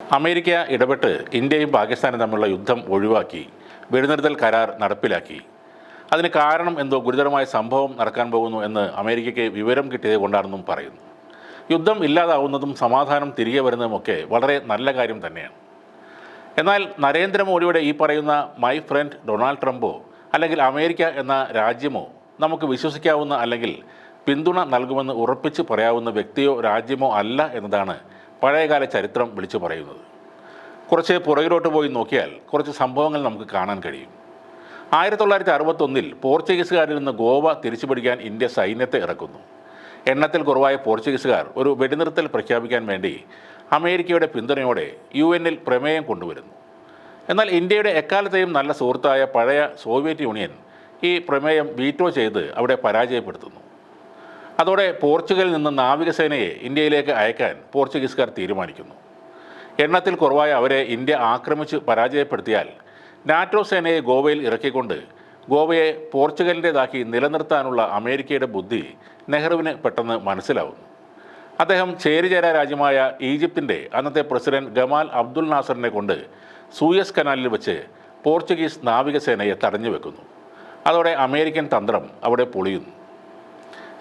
America ഇടപെട്ട് ഇന്ത്യയും പാകിസ്ഥാനും തമ്മിലുള്ള യുദ്ധം ഒഴിവാക്കി വെടിനിർത്തൽ കരാർ നടപ്പിലാക്കി. അതിന് കാരണം എന്തോ ഗുരുതരമായ സംഭവം നടക്കാൻ പോകുന്നു എന്ന് അമേരിക്കയ്ക്ക് വിവരം കിട്ടിയത് കൊണ്ടാണെന്നും പറയുന്നു. യുദ്ധം ഇല്ലാതാവുന്നതും സമാധാനം തിരികെ വരുന്നതുമൊക്കെ വളരെ നല്ല കാര്യം തന്നെയാണ്. എന്നാൽ നരേന്ദ്രമോദിയുടെ ഈ പറയുന്ന മൈ ഫ്രണ്ട് ഡൊണാൾഡ് ട്രംപോ അല്ലെങ്കിൽ അമേരിക്ക എന്ന രാജ്യമോ നമുക്ക് വിശ്വസിക്കാവുന്ന അല്ലെങ്കിൽ പിന്തുണ നൽകുമെന്ന് ഉറപ്പിച്ച് പറയാവുന്ന വ്യക്തിയോ രാജ്യമോ അല്ല എന്നതാണ് പഴയകാല ചരിത്രം വിളിച്ചു പറയുന്നത്. കുറച്ച് പുറകിലോട്ട് പോയി നോക്കിയാൽ കുറച്ച് സംഭവങ്ങൾ നമുക്ക് കാണാൻ കഴിയും. 1961 പോർച്ചുഗീസുകാരിൽ നിന്ന് ഗോവ തിരിച്ചുപിടിക്കാൻ ഇന്ത്യ സൈന്യത്തെ ഇറക്കുന്നു. എണ്ണത്തിൽ കുറവായ പോർച്ചുഗീസുകാർ ഒരു വെടിനിർത്തൽ പ്രഖ്യാപിക്കാൻ വേണ്ടി അമേരിക്കയുടെ പിന്തുണയോടെ UN പ്രമേയം കൊണ്ടുവരുന്നു. എന്നാൽ ഇന്ത്യയുടെ എക്കാലത്തെയും നല്ല സുഹൃത്തായ പഴയ സോവിയറ്റ് യൂണിയൻ ഈ പ്രമേയം വീറ്റോ ചെയ്ത് അവിടെ പരാജയപ്പെടുത്തുന്നു. അതോടെ പോർച്ചുഗലിൽ നിന്ന് നാവികസേനയെ ഇന്ത്യയിലേക്ക് അയക്കാൻ പോർച്ചുഗീസുകാർ തീരുമാനിക്കുന്നു. എണ്ണത്തിൽ കുറവായ അവരെ ഇന്ത്യ ആക്രമിച്ച് പരാജയപ്പെടുത്തിയാൽ നാറ്റോ സേനയെ ഗോവയിൽ ഇറക്കിക്കൊണ്ട് ഗോവയെ പോർച്ചുഗലിൻ്റേതാക്കി നിലനിർത്താനുള്ള അമേരിക്കയുടെ ബുദ്ധി നെഹ്റുവിന് പെട്ടെന്ന് മനസ്സിലാവുന്നു. അദ്ദേഹം ചേരിചേരാ രാജ്യമായ ഈജിപ്തിൻ്റെ അന്നത്തെ പ്രസിഡന്റ് ഗമാൽ അബ്ദുൽ നാസറിനെ കൊണ്ട് സൂയസ് കനാലിൽ വെച്ച് പോർച്ചുഗീസ് നാവികസേനയെ തടഞ്ഞു വെക്കുന്നു. അതോടെ അമേരിക്കൻ തന്ത്രം അവിടെ പൊളിയുന്നു.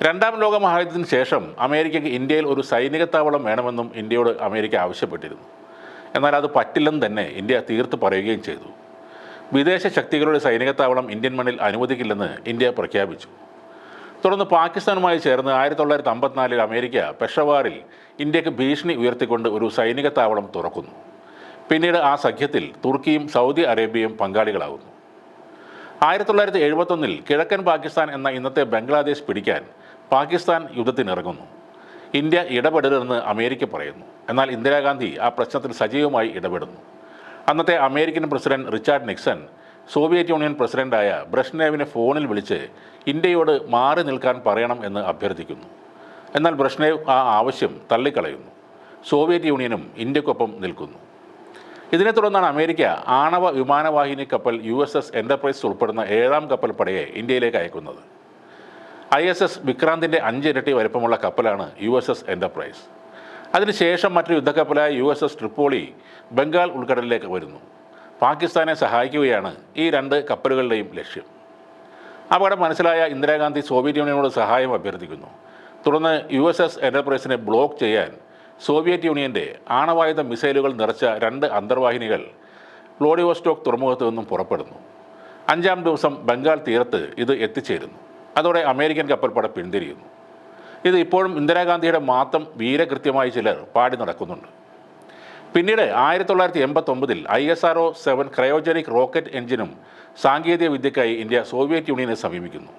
രണ്ടാം ലോക മഹായുദ്ധത്തിന് ശേഷം അമേരിക്കയ്ക്ക് ഇന്ത്യയിൽ ഒരു സൈനിക താവളം വേണമെന്നും ഇന്ത്യയോട് അമേരിക്ക ആവശ്യപ്പെട്ടിരുന്നു. എന്നാൽ അത് പറ്റില്ലെന്ന് തന്നെ ഇന്ത്യ തീർത്ത് പറയുകയും ചെയ്തു. വിദേശ ശക്തികളുടെ സൈനിക താവളം ഇന്ത്യൻ മണ്ണിൽ അനുവദിക്കില്ലെന്ന് ഇന്ത്യ പ്രഖ്യാപിച്ചു. തുടർന്ന് പാകിസ്ഥാനുമായി ചേർന്ന് 1954 അമേരിക്ക പെഷവാറിൽ ഇന്ത്യക്ക് ഭീഷണി ഉയർത്തിക്കൊണ്ട് ഒരു സൈനിക താവളം തുറക്കുന്നു. പിന്നീട് ആ സഖ്യത്തിൽ തുർക്കിയും സൗദി അറേബ്യയും പങ്കാളികളാകുന്നു. 1971 കിഴക്കൻ പാകിസ്ഥാൻ എന്ന ഇന്നത്തെ ബംഗ്ലാദേശ് പിടിക്കാൻ പാകിസ്ഥാൻ യുദ്ധത്തിനിറങ്ങുന്നു. ഇന്ത്യ ഇടപെടരുതെന്ന് അമേരിക്ക പറയുന്നു. എന്നാൽ ഇന്ദിരാഗാന്ധി ആ പ്രശ്നത്തിൽ സജീവമായി ഇടപെടുന്നു. അന്നത്തെ American president Richard Nixon Soviet union പ്രസിഡന്റായ ബ്രഷ്നേവിനെ ഫോണിൽ വിളിച്ച് ഇന്ത്യയോട് മാറി നിൽക്കാൻ പറയണം എന്ന് അഭ്യർത്ഥിക്കുന്നു. എന്നാൽ ബ്രഷ്നേവ് ആ ആവശ്യം തള്ളിക്കളയുന്നു. സോവിയറ്റ് യൂണിയനും ഇന്ത്യക്കൊപ്പം നിൽക്കുന്നു. ഇതിനെ തുടർന്നാണ് അമേരിക്ക ആണവ വിമാനവാഹിനി കപ്പൽ USS എൻ്റർപ്രൈസ് ഉൾപ്പെടുന്ന 7ാം കപ്പൽ പടയെ ഇന്ത്യയിലേക്ക് അയക്കുന്നത്. ISS വിക്രാന്തിൻ്റെ 5 ഇരട്ടി വലിപ്പമുള്ള കപ്പലാണ് USS എൻ്റർപ്രൈസ്. അതിനുശേഷം മറ്റൊരു യുദ്ധക്കപ്പലായ USS ട്രിപ്പോളി ബംഗാൾ ഉൾക്കടലിലേക്ക് വരുന്നു. പാകിസ്ഥാനെ സഹായിക്കുകയാണ് ഈ 2 കപ്പലുകളുടെയും ലക്ഷ്യം. അപകടം മനസ്സിലായ ഇന്ദിരാഗാന്ധി സോവിയറ്റ് യൂണിയനോട് സഹായം അഭ്യർത്ഥിക്കുന്നു. തുടർന്ന് USS എൻ്റർപ്രൈസിനെ ബ്ലോക്ക് ചെയ്യാൻ സോവിയറ്റ് യൂണിയൻ്റെ ആണവായുധ മിസൈലുകൾ നിറച്ച 2 അന്തർവാഹിനികൾ വ്ളാഡിവോസ്റ്റോക്ക് തുറമുഖത്തു നിന്നും പുറപ്പെടുന്നു. 5ാം ദിവസം ബംഗാൾ തീരത്ത് ഇത് എത്തിച്ചേരുന്നു. അതോടെ അമേരിക്കൻ കപ്പൽപ്പട പിന്തിരിയുന്നു. ഇത് ഇപ്പോഴും ഇന്ദിരാഗാന്ധിയുടെ മാത്രം വീരകൃത്യമായി ചിലർ പാടി നടക്കുന്നുണ്ട്. പിന്നീട് 1989 ISRO-7 ക്രയോജനിക് റോക്കറ്റ് എഞ്ചിനും സാങ്കേതിക വിദ്യയ്ക്കായി ഇന്ത്യ സോവിയറ്റ് യൂണിയനെ സമീപിക്കുന്നു.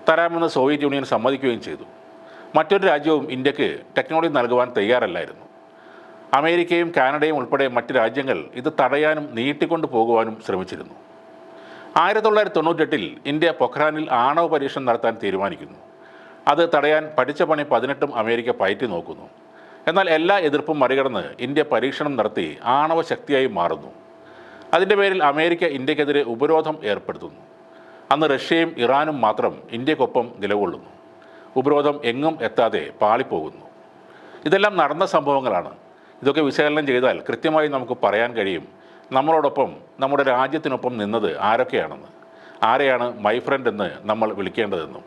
തരാമെന്ന് സോവിയറ്റ് യൂണിയൻ സമ്മതിക്കുകയും ചെയ്തു. മറ്റൊരു രാജ്യവും ഇന്ത്യക്ക് ടെക്നോളജി നൽകുവാൻ തയ്യാറല്ലായിരുന്നു. അമേരിക്കയും കാനഡയും ഉൾപ്പെടെ മറ്റ് രാജ്യങ്ങൾ ഇത് തടയാനും നീട്ടിക്കൊണ്ടു പോകുവാനും ശ്രമിച്ചിരുന്നു. 1998 ഇന്ത്യ പൊഖ്രാനിൽ ആണവ പരീക്ഷണം നടത്താൻ തീരുമാനിക്കുന്നു. അത് തടയാൻ പഠിച്ച പണി 18 അമേരിക്ക പയറ്റി നോക്കുന്നു. എന്നാൽ എല്ലാ എതിർപ്പും മറികടന്ന് ഇന്ത്യ പരീക്ഷണം നടത്തി ആണവ ശക്തിയായി മാറുന്നു. അതിൻ്റെ പേരിൽ അമേരിക്ക ഇന്ത്യക്കെതിരെ ഉപരോധം ഏർപ്പെടുത്തുന്നു. അന്ന് റഷ്യയും ഇറാനും മാത്രം ഇന്ത്യക്കൊപ്പം നിലകൊള്ളുന്നു. ഉപരോധം എങ്ങും എത്താതെ പാളിപ്പോകുന്നു. ഇതെല്ലാം നടന്ന സംഭവങ്ങളാണ്. ഇതൊക്കെ വിശകലനം ചെയ്താൽ കൃത്യമായി നമുക്ക് പറയാൻ കഴിയും നമ്മളോടൊപ്പം നമ്മുടെ രാജ്യത്തിനൊപ്പം നിന്നത് ആരൊക്കെയാണെന്ന്, ആരെയാണ് മൈ ഫ്രണ്ട് എന്ന് നമ്മൾ വിളിക്കേണ്ടതെന്നും.